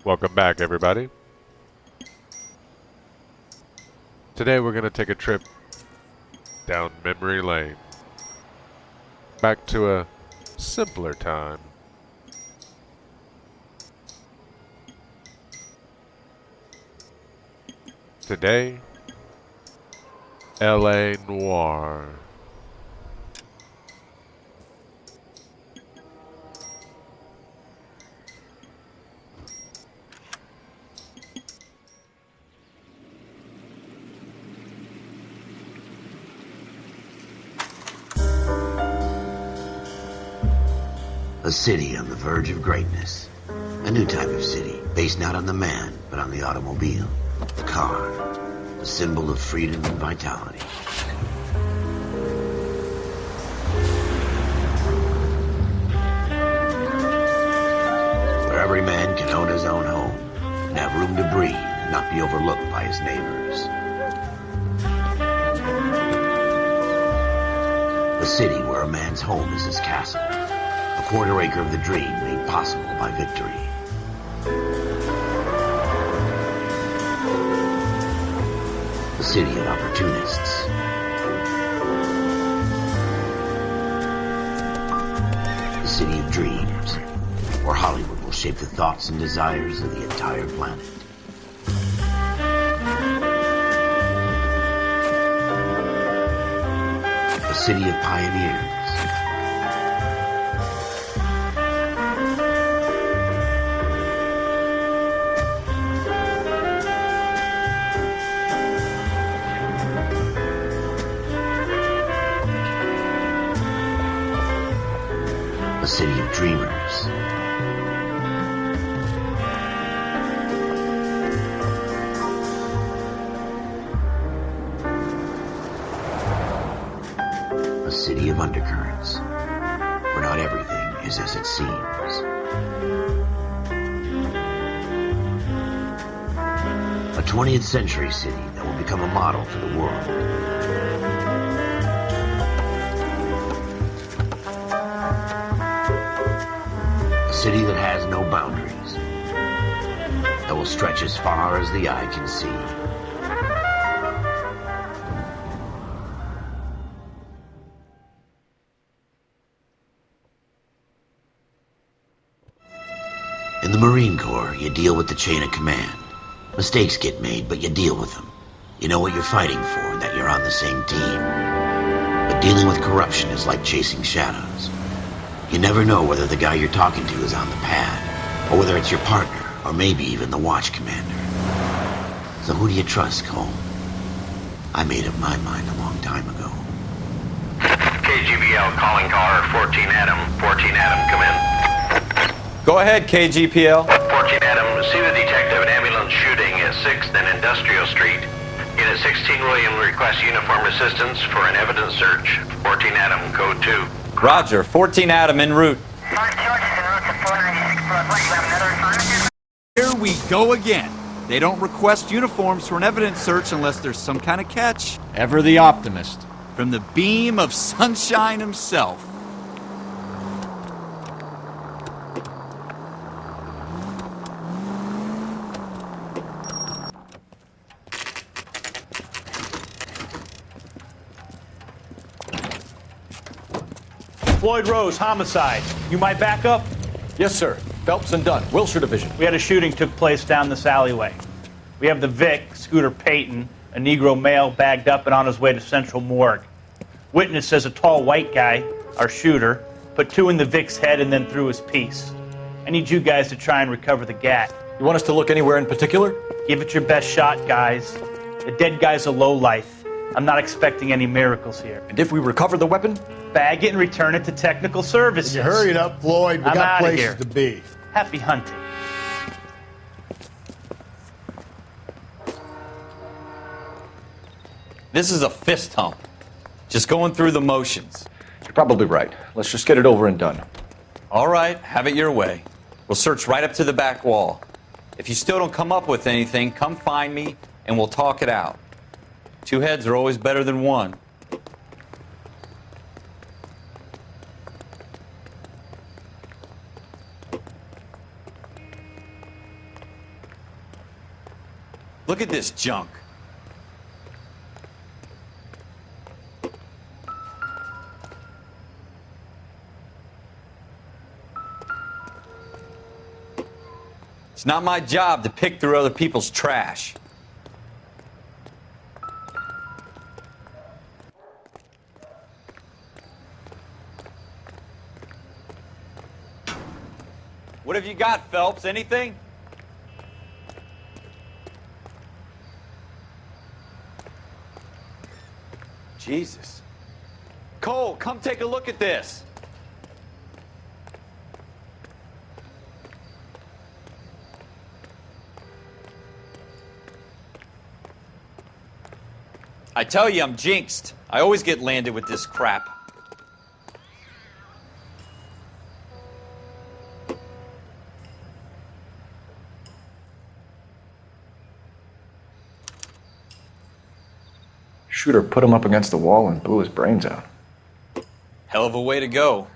Welcome back, everybody. Today we're going to take a trip down memory lane. Back to a simpler time. Today, LA Noire. A city on the verge of greatness. A new type of city, based not on the man, but on the automobile. The car. The symbol of freedom and vitality. Where every man can own his own home, and have room to breathe, and not be overlooked by his neighbors. A city where a man's home is his castle. A quarter acre of the dream made possible by victory. The city of opportunists. The city of dreams, where Hollywood will shape the thoughts and desires of the entire planet. A city of pioneers. A city of dreamers. A city of undercurrents, where not everything is as it seems. A 20th century city that will become a model for the world. A city that has no boundaries, that will stretch as far as the eye can see. In the Marine Corps, you deal with the chain of command. Mistakes get made, but you deal with them. You know what you're fighting for, and that you're on the same team. But dealing with corruption is like chasing shadows. You never know whether the guy you're talking to is on the pad, or whether it's your partner, or maybe even the watch commander. So who do you trust, Cole? I made up my mind a long time ago. KGBL calling car 14 Adam. 14 Adam, come in. Go ahead, KGPL. 14 Adam, see the detective an ambulance shooting at 6th and Industrial Street. Unit 16 William requests uniform assistance for an evidence search. 14 Adam, code 2. Roger, 14 Adam en route. Here we go again. They don't request uniforms for an evidence search unless there's some kind of catch. Ever the optimist. From the beam of sunshine himself. Floyd Rose, homicide. You might back up? Yes, sir. Phelps and Dunn, Wilshire Division. We had a shooting took place down this alleyway. We have the Vic, Scooter Payton, a Negro male bagged up and on his way to Central Morgue. Witness says a tall white guy, our shooter, put 2 in the Vic's head and then threw his piece. I need you guys to try and recover the gat. You want us to look anywhere in particular? Give it your best shot, guys. The dead guy's a lowlife. I'm not expecting any miracles here. And if we recover the weapon? Bag it and return it to technical services. You hurry it up, Floyd. We I'm got outta places here. to be. Happy hunting. This is a fist hump. Just going through the motions. You're probably right. Let's just get it over and done. All right, have it your way. We'll search right up to the back wall. If you still don't come up with anything, come find me and we'll talk it out. 2 heads are always better than 1. Look at this junk. It's not my job to pick through other people's trash. What have you got, Phelps? Anything? Jesus. Cole, come take a look at this. I tell you, I'm jinxed. I always get landed with this crap. Shooter put him up against the wall and blew his brains out. Hell of a way to go.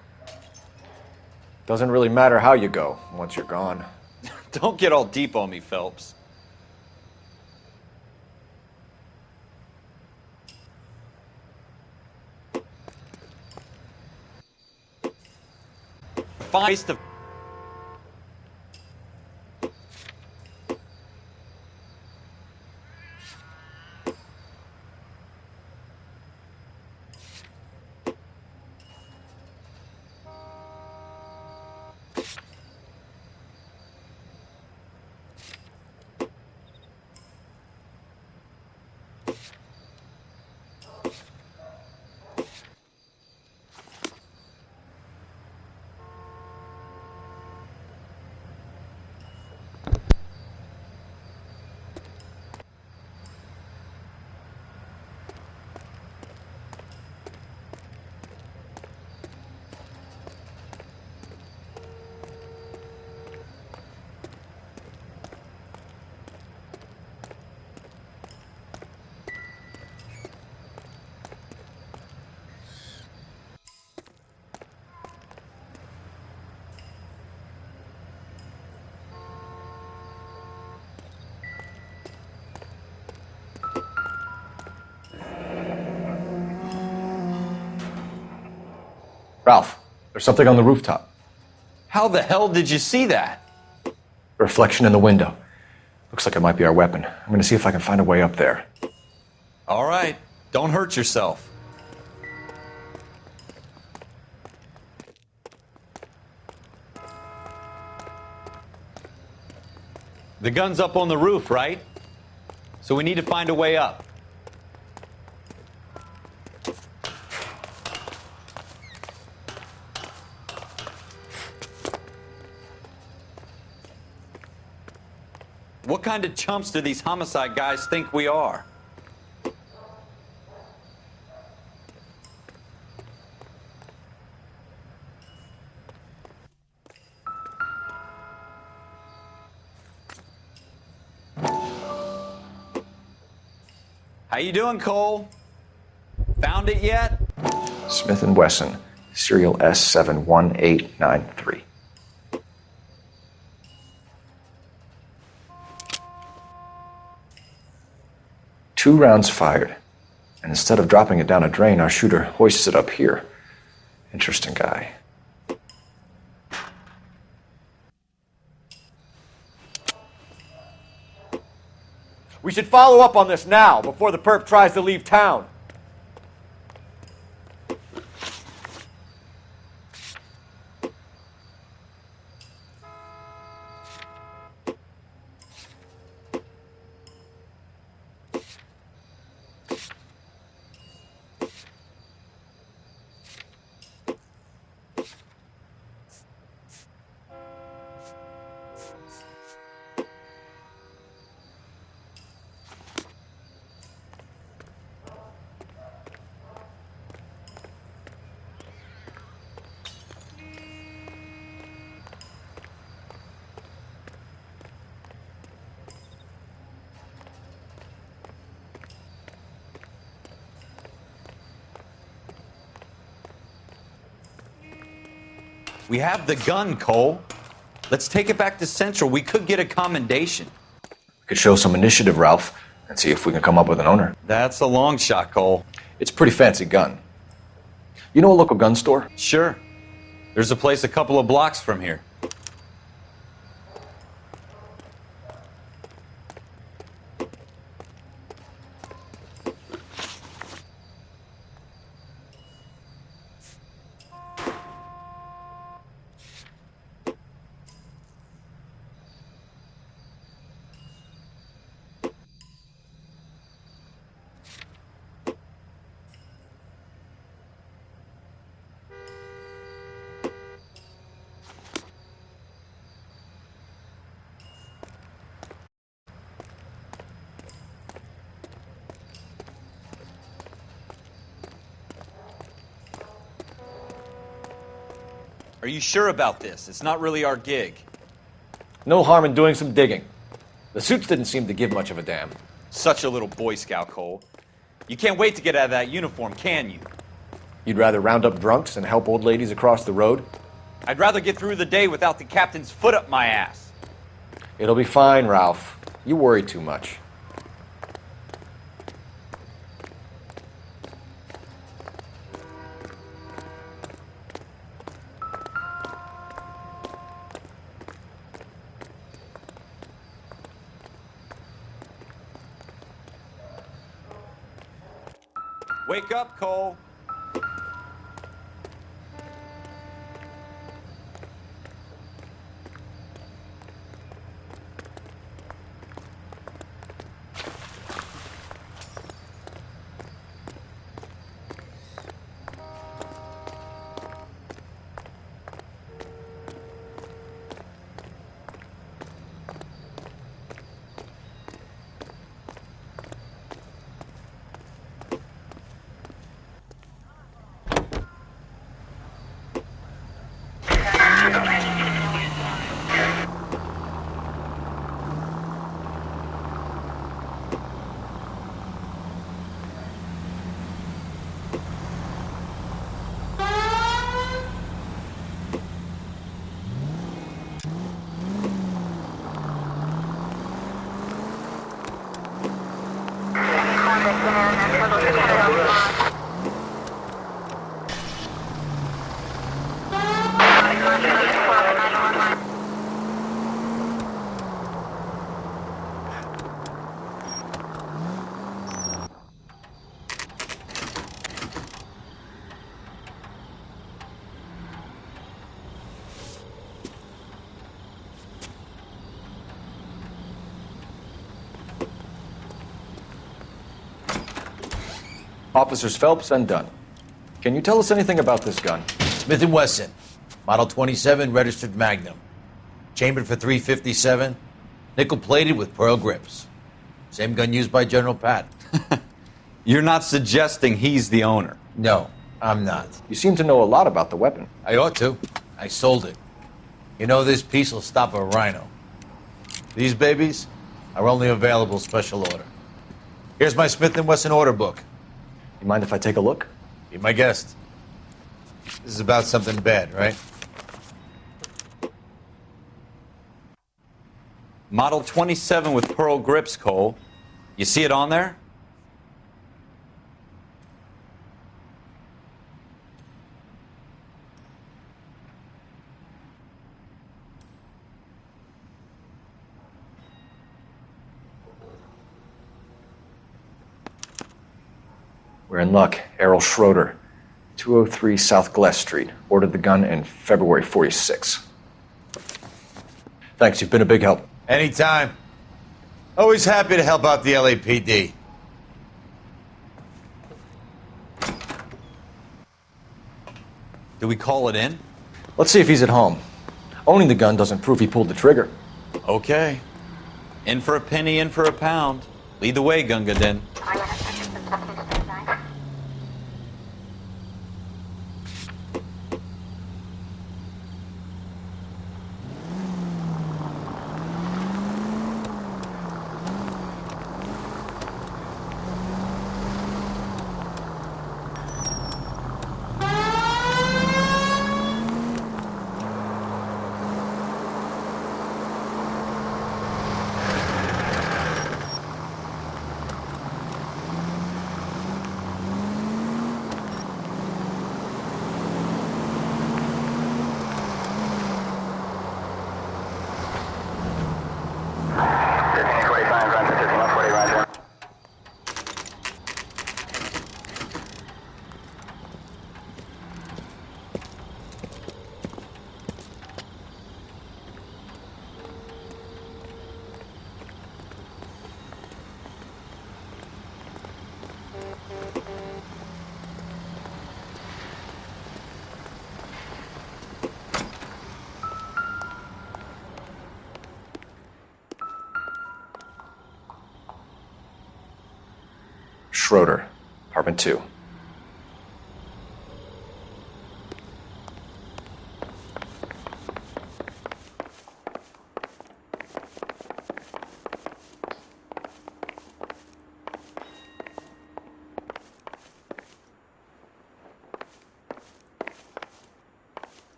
Doesn't really matter how you go once you're gone. Don't get all deep on me, Phelps. Fine. Ralph, there's something on the rooftop. How the hell did you see that? Reflection in the window. Looks like it might be our weapon. I'm gonna see if I can find a way up there. All right, don't hurt yourself. The gun's up on the roof, right? So we need to find a way up. What kind of chumps do these homicide guys think we are? How you doing, Cole? Found it yet? Smith & Wesson, serial S71893. 2 rounds fired. And instead of dropping it down a drain, our shooter hoists it up here. Interesting guy. We should follow up on this now, before the perp tries to leave town. We have the gun, Cole. Let's take it back to Central. We could get a commendation. Could show some initiative, Ralph, and see if we can come up with an owner. That's a long shot, Cole. It's a pretty fancy gun. You know a local gun store? Sure. There's a place a couple of blocks from here. Are you sure about this? It's not really our gig. No harm in doing some digging. The suits didn't seem to give much of a damn. Such a little Boy Scout, Cole. You can't wait to get out of that uniform, can you? You'd rather round up drunks and help old ladies across the road? I'd rather get through the day without the captain's foot up my ass. It'll be fine, Ralph. You worry too much. Wake up, Cole. Officers Phelps and Dunn. Can you tell us anything about this gun? Smith & Wesson, Model 27, registered Magnum. Chambered for .357, nickel-plated with pearl grips. Same gun used by General Patton. You're not suggesting he's the owner. No, I'm not. You seem to know a lot about the weapon. I ought to. I sold it. You know, this piece will stop a rhino. These babies are only available special order. Here's my Smith & Wesson order book. You mind if I take a look? Be my guest. This is about something bad, right? Model 27 with pearl grips, Cole. You see it on there? We're in luck. Errol Schroeder, 203 South Glass Street. Ordered the gun in February '46. Thanks, you've been a big help. Anytime. Always happy to help out the LAPD. Do we call it in? Let's see if he's at home. Owning the gun doesn't prove he pulled the trigger. Okay. In for a penny, in for a pound. Lead the way, Gunga Din. Schroeder, apartment 2.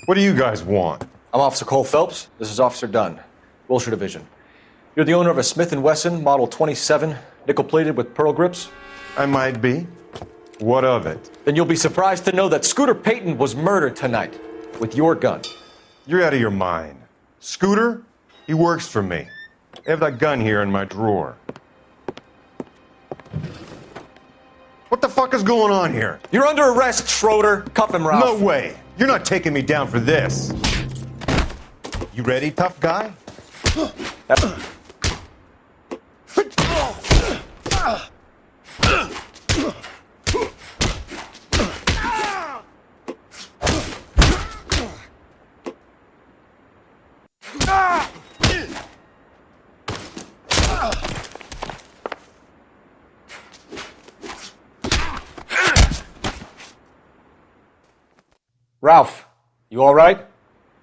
What do you guys want? I'm Officer Cole Phelps. This is Officer Dunn, Wilshire Division. You're the owner of a Smith & Wesson Model 27, nickel-plated with pearl grips? I might be. What of it? Then you'll be surprised to know that Scooter Payton was murdered tonight with your gun. You're out of your mind. Scooter? He works for me. I have that gun here in my drawer. What the fuck is going on here? You're under arrest, Schroeder. Cuff him, Ralph. No way. You're not taking me down for this. You ready, tough guy? Ralph, you all right?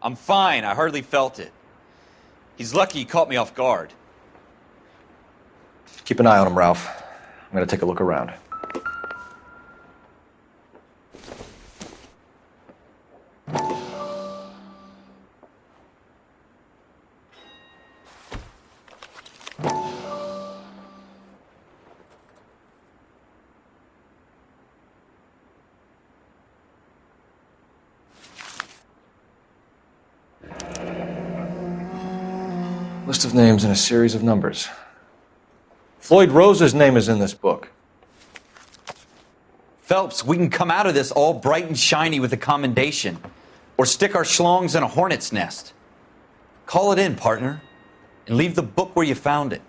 I'm fine. I hardly felt it. He's lucky he caught me off guard. Keep an eye on him, Ralph. I'm going to take a look around. List of names and a series of numbers. Floyd Rose's name is in this book. Phelps, we can come out of this all bright and shiny with a commendation. Or stick our schlongs in a hornet's nest. Call it in, partner. And leave the book where you found it.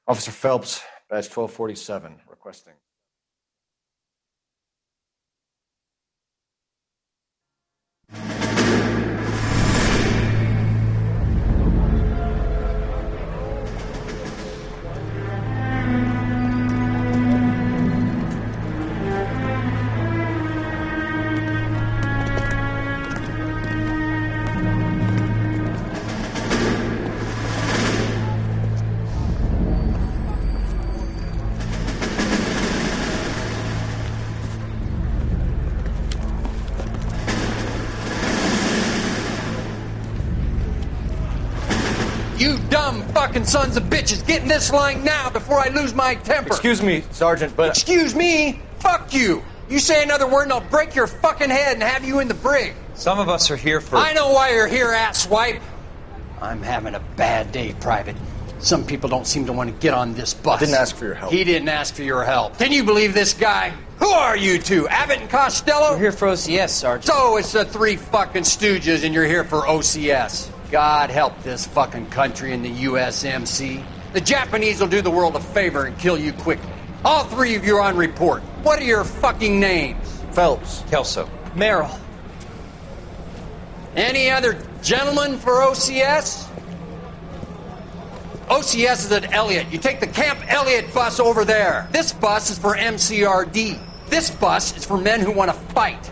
Officer Phelps, badge 1247, requesting. You dumb fucking sons of bitches, get in this line now before I lose my temper. Excuse me, Sergeant, but... Excuse me? Fuck you. You say another word and I'll break your fucking head and have you in the brig. Some of us are here for... I know why you're here, asswipe. I'm having a bad day, Private. Some people don't seem to want to get on this bus. I didn't ask for your help. He didn't ask for your help. Can you believe this guy? Who are you two? Abbott and Costello? We're here for OCS, Sergeant. So it's the three fucking stooges and you're here for OCS. God help this fucking country and the USMC. The Japanese will do the world a favor and kill you quickly. All three of you are on report. What are your fucking names? Phelps. Kelso. Merrill. Any other gentlemen for OCS? OCS is at Elliott. You take the Camp Elliott bus over there. This bus is for MCRD. This bus is for men who want to fight.